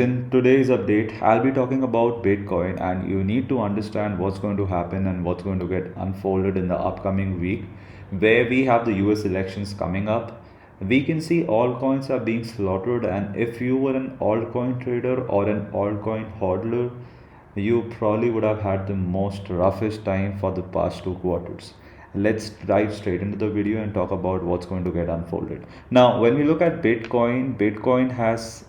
In today's update, I'll be talking about Bitcoin, and you need to understand what's going to happen and what's going to get unfolded in the upcoming week, where we have the US elections coming up. We can see altcoins are being slaughtered, and if you were an altcoin trader or an altcoin hodler, you probably would have had the most roughest time for the past 2 quarters. Let's dive straight into the video and talk about what's going to get unfolded. Now, when we look at Bitcoin, Bitcoin has,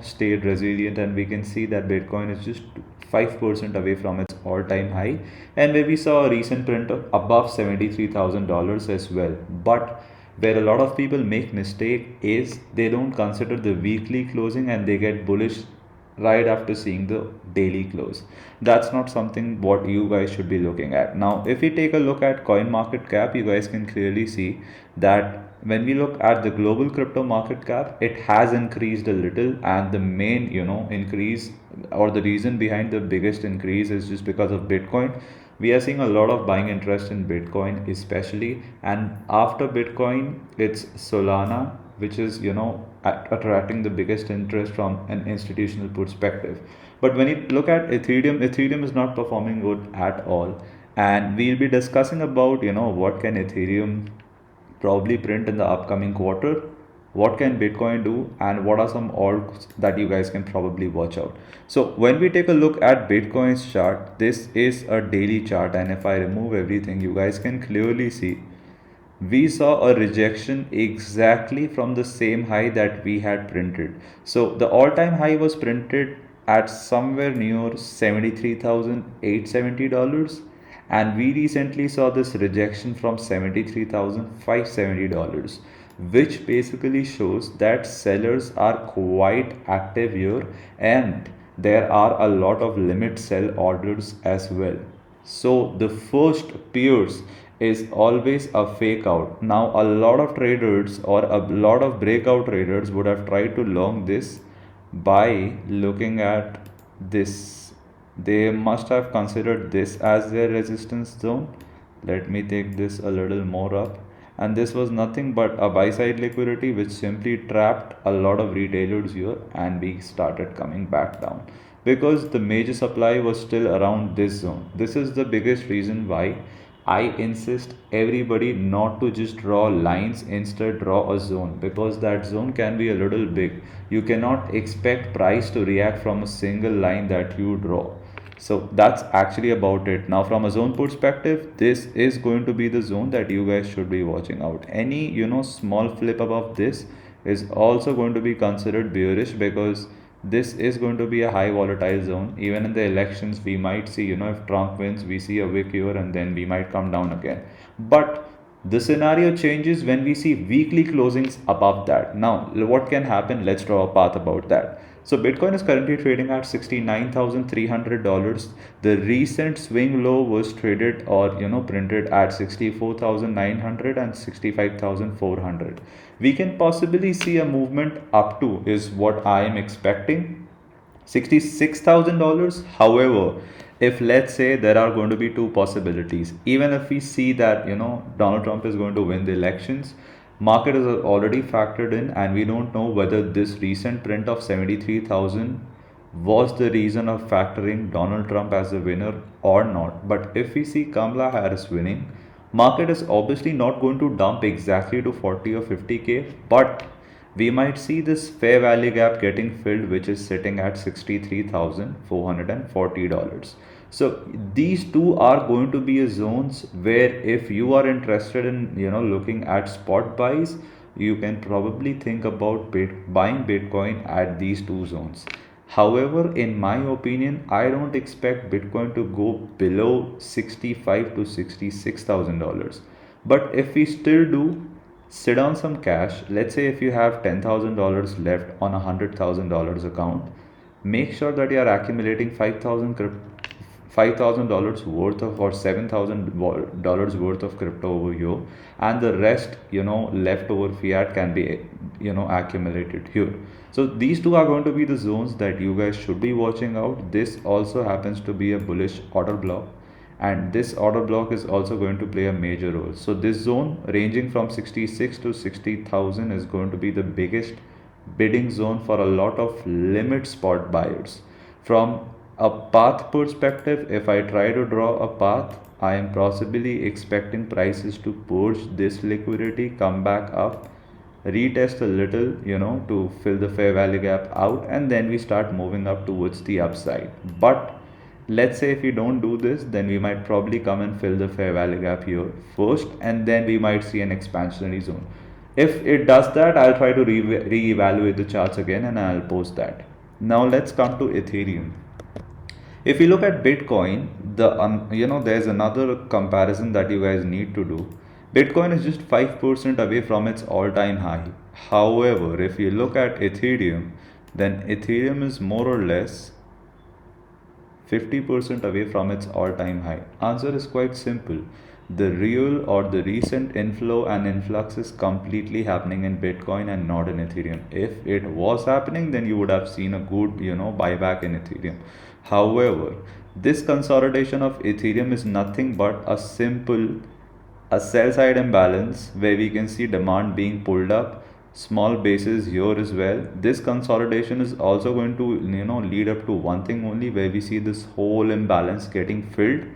stayed resilient, and we can see that Bitcoin is just 5% away from its all-time high, and where we saw a recent print of above $73,000 as well. But where a lot of people make mistake is they don't consider the weekly closing and they get bullish right after seeing the daily close. That's not something what you guys should be looking at. Now, if we take a look at coin market cap, you guys can clearly see that when we look at the global crypto market cap, it has increased a little, and the main increase, or the reason behind the biggest increase, is just because of Bitcoin. We are seeing a lot of buying interest in Bitcoin especially, and after Bitcoin it's Solana, which is attracting the biggest interest from an institutional perspective. But when you look at Ethereum is not performing good at all, and we'll be discussing about what can Ethereum probably print in the upcoming quarter, what can Bitcoin do, and what are some alts that you guys can probably watch out. So when we take a look at Bitcoin's chart, this is a daily chart, and if I remove everything, you guys can clearly see we saw a rejection exactly from the same high that we had printed. So the all-time high was printed at somewhere near $73,870, and we recently saw this rejection from $73,570, which basically shows that sellers are quite active here, and there are a lot of limit sell orders as well. So the first pierce is always a fake out. Now, a lot of traders or a lot of breakout traders would have tried to long this by looking at this. They must have considered this as their resistance zone. Let me take this a little more up. And this was nothing but a buy side liquidity which simply trapped a lot of retailers here, and we started coming back down because the major supply was still around this zone. This is the biggest reason why I insist everybody not to just draw lines, instead draw a zone, because that zone can be a little big. You cannot expect price to react from a single line that you draw. So that's actually about it. Now, from a zone perspective, this is going to be the zone that you guys should be watching out. Any small flip above this is also going to be considered bearish, because this is going to be a high volatile zone. Even in the elections, we might see, if Trump wins, we see a wick here and then we might come down again. But the scenario changes when we see weekly closings above that. Now, what can happen? Let's draw a path about that. So Bitcoin is currently trading at $69,300. The recent swing low was traded or printed at 64,900 and 65,400. We can possibly see a movement up to, is what I am expecting, $66,000. However, if let's say there are going to be two possibilities, even if we see that Donald Trump is going to win the elections, market is already factored in, and we don't know whether this recent print of 73,000 was the reason of factoring Donald Trump as a winner or not. But if we see Kamala Harris winning, market is obviously not going to dump exactly to 40 or 50k, but we might see this fair value gap getting filled, which is sitting at $63,440. So these two are going to be a zones where, if you are interested in looking at spot buys, you can probably think about buying Bitcoin at these two zones. However, in my opinion, I don't expect Bitcoin to go below 65 to $66,000. But if we still do, sit on some cash. Let's say if you have $10,000 left on a $100,000 account, make sure that you are accumulating $5,000 worth of, or $7,000 worth of crypto over here, and the rest leftover fiat can be accumulated here. So these two are going to be the zones that you guys should be watching out. This also happens to be a bullish order block, and this order block is also going to play a major role. So this zone ranging from 66 to 60,000 is going to be the biggest bidding zone for a lot of limit spot buyers. From a path perspective, if I try to draw a path, I am possibly expecting prices to purge this liquidity, come back up, retest a little, to fill the fair value gap out, and then we start moving up towards the upside. But let's say if we don't do this, then we might probably come and fill the fair value gap here first, and then we might see an expansionary zone. If it does that, I'll try to re-evaluate the charts again and I'll post that. Now let's come to Ethereum. If you look at Bitcoin, there's another comparison that you guys need to do. Bitcoin is just 5% away from its all-time high. However, if you look at Ethereum, then Ethereum is more or less 50% away from its all-time high. Answer is quite simple. The real or the recent inflow and influx is completely happening in Bitcoin and not in Ethereum. If it was happening, then you would have seen a good, buyback in Ethereum. However, this consolidation of Ethereum is nothing but a sell side imbalance where we can see demand being pulled up, small bases here as well. This consolidation is also going to lead up to one thing only, where we see this whole imbalance getting filled.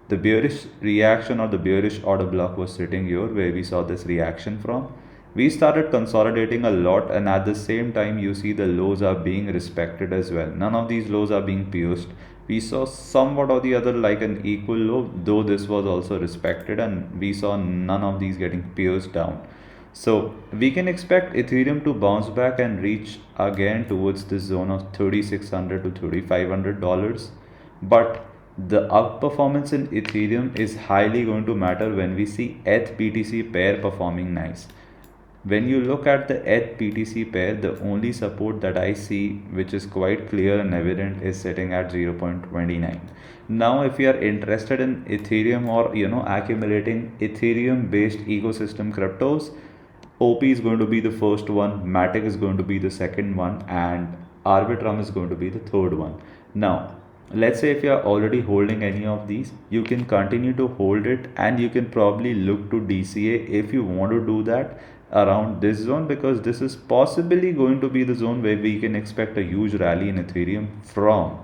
The bearish reaction or the bearish order block was sitting here where we saw this reaction from. We started consolidating a lot, and at the same time you see the lows are being respected as well. None of these lows are being pierced. We saw somewhat or the other like an equal low, though this was also respected, and we saw none of these getting pierced down. So we can expect Ethereum to bounce back and reach again towards this zone of $3,600 to $3,500. But the outperformance in Ethereum is highly going to matter when we see ETH BTC pair performing nice. When you look at the ETH BTC pair, the only support that I see, which is quite clear and evident, is sitting at 0.29. Now, if you are interested in Ethereum or accumulating Ethereum based ecosystem cryptos, OP is going to be the first one, Matic is going to be the second one, and Arbitrum is going to be the third one. Now, let's say if you are already holding any of these, you can continue to hold it, and you can probably look to DCA if you want to do that around this zone, because this is possibly going to be the zone where we can expect a huge rally in Ethereum from.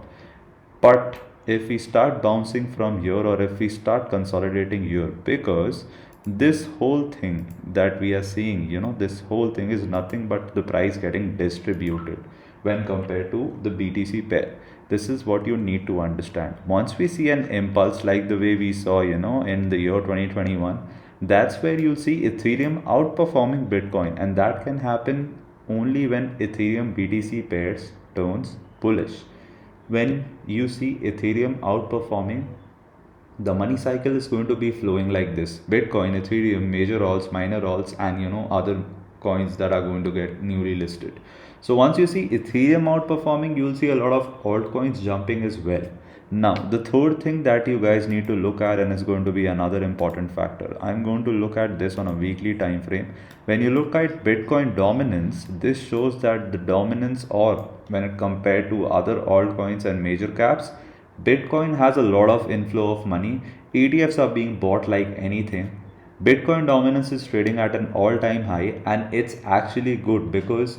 But if we start bouncing from here, or if we start consolidating here, because this whole thing that we are seeing, this whole thing is nothing but the price getting distributed when compared to the BTC pair. This is what you need to understand. Once we see an impulse like the way we saw, in the year 2021, that's where you'll see Ethereum outperforming Bitcoin, and that can happen only when Ethereum BTC pairs turns bullish. When you see Ethereum outperforming, the money cycle is going to be flowing like this: Bitcoin, Ethereum, major alts, minor alts, and other coins that are going to get newly listed. So once you see Ethereum outperforming, you'll see a lot of altcoins jumping as well. Now, the third thing that you guys need to look at, and is going to be another important factor, I'm going to look at this on a weekly time frame. When you look at Bitcoin dominance, this shows that the dominance, or when it compared to other altcoins and major caps, Bitcoin has a lot of inflow of money. ETFs are being bought like anything. Bitcoin dominance is trading at an all-time high, and it's actually good, because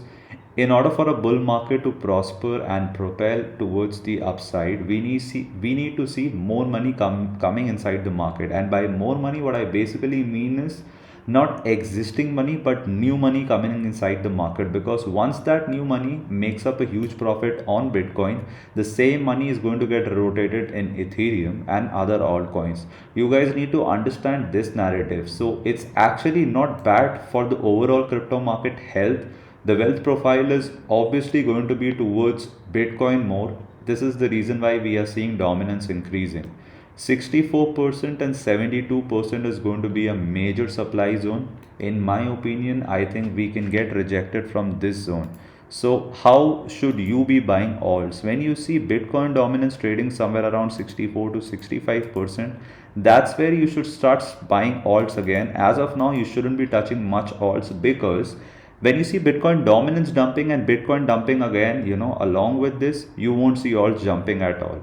in order for a bull market to prosper and propel towards the upside, we need to see more money coming inside the market. And by more money, what I basically mean is not existing money but new money coming inside the market, because once that new money makes up a huge profit on Bitcoin, the same money is going to get rotated in Ethereum and other altcoins. You guys need to understand this narrative. So it's actually not bad for the overall crypto market health. The wealth profile is obviously going to be towards Bitcoin more. This is the reason why we are seeing dominance increasing. 64% and 72% is going to be a major supply zone. In my opinion, I think we can get rejected from this zone. So how should you be buying alts? When you see Bitcoin dominance trading somewhere around 64 to 65%, that's where you should start buying alts again. As of now, you shouldn't be touching much alts, because when you see Bitcoin dominance dumping and Bitcoin dumping again, along with this, you won't see alts jumping at all.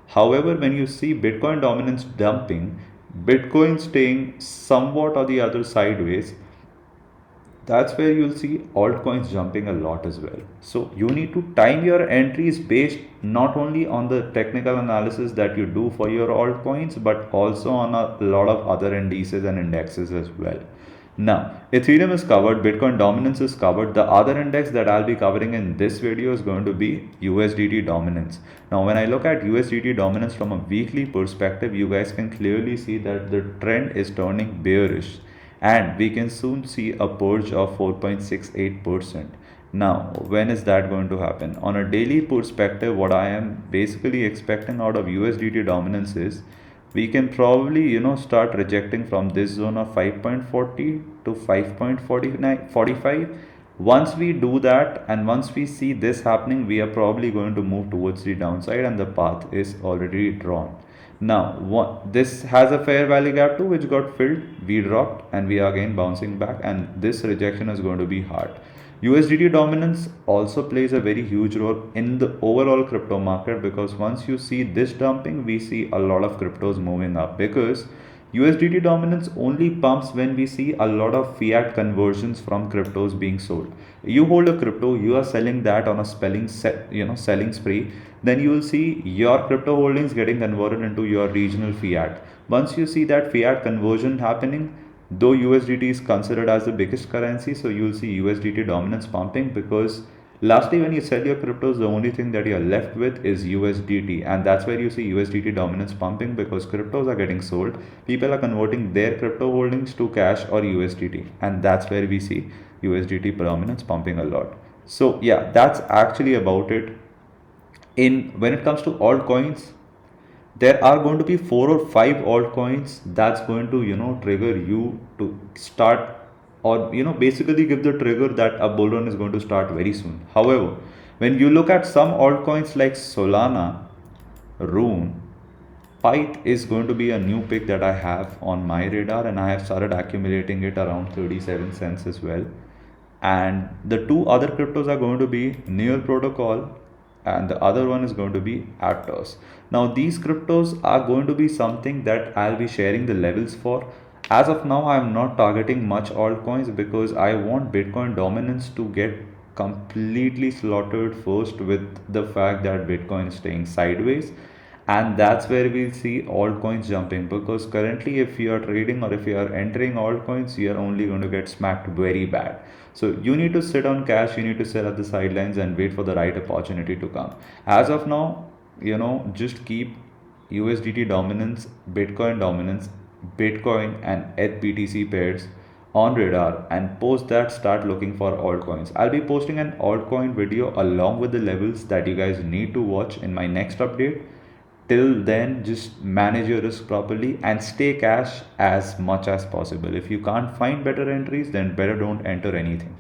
However, when you see Bitcoin dominance dumping, Bitcoin staying somewhat or the other sideways, that's where you'll see altcoins jumping a lot as well. So you need to time your entries based not only on the technical analysis that you do for your altcoins, but also on a lot of other indices and indexes as well. Now, Ethereum is covered, Bitcoin dominance is covered. The other index that I'll be covering in this video is going to be USDT dominance. Now, when I look at USDT dominance from a weekly perspective, you guys can clearly see that the trend is turning bearish and we can soon see a purge of 4.68%. Now, when is that going to happen? On a daily perspective, what I am basically expecting out of USDT dominance is we can probably start rejecting from this zone of 5.40 to 5.4945. Once we do that and once we see this happening, we are probably going to move towards the downside and the path is already drawn. Now, this has a fair value gap too, which got filled. We dropped and we are again bouncing back, and this rejection is going to be hard. USDT dominance also plays a very huge role in the overall crypto market, because once you see this dumping, we see a lot of cryptos moving up, because USDT dominance only pumps when we see a lot of fiat conversions from cryptos being sold. You hold a crypto, you are selling that on a selling spree, then you will see your crypto holdings getting converted into your regional fiat. Once you see that fiat conversion happening, though USDT is considered as the biggest currency, so you will see USDT dominance pumping, because lastly, when you sell your cryptos, the only thing that you're left with is USDT, and that's where you see USDT dominance pumping, because cryptos are getting sold. People are converting their crypto holdings to cash or USDT, and that's where we see USDT dominance pumping a lot. So yeah, that's actually about it. In when it comes to altcoins, there are going to be 4 or 5 altcoins that's going to trigger you to start, or basically give the trigger that a bull run is going to start very soon. However, when you look at some altcoins like Solana, Rune, Pyth is going to be a new pick that I have on my radar, and I have started accumulating it around 37 cents as well. And the two other cryptos are going to be Near Protocol, and the other one is going to be Aptos. Now, these cryptos are going to be something that I'll be sharing the levels for. As of now, I'm not targeting much altcoins, because I want Bitcoin dominance to get completely slaughtered first, with the fact that Bitcoin is staying sideways, and that's where we'll see altcoins jumping, because currently if you are trading or if you are entering altcoins, you are only going to get smacked very bad. So you need to sit on cash, you need to sit at the sidelines and wait for the right opportunity to come. As of now, just keep USDT dominance, Bitcoin and ETH pairs on radar, and post that start looking for altcoins. I'll be posting an altcoin video along with the levels that you guys need to watch in my next update. Till then, just manage your risk properly and stay cash as much as possible. If you can't find better entries, then better don't enter anything.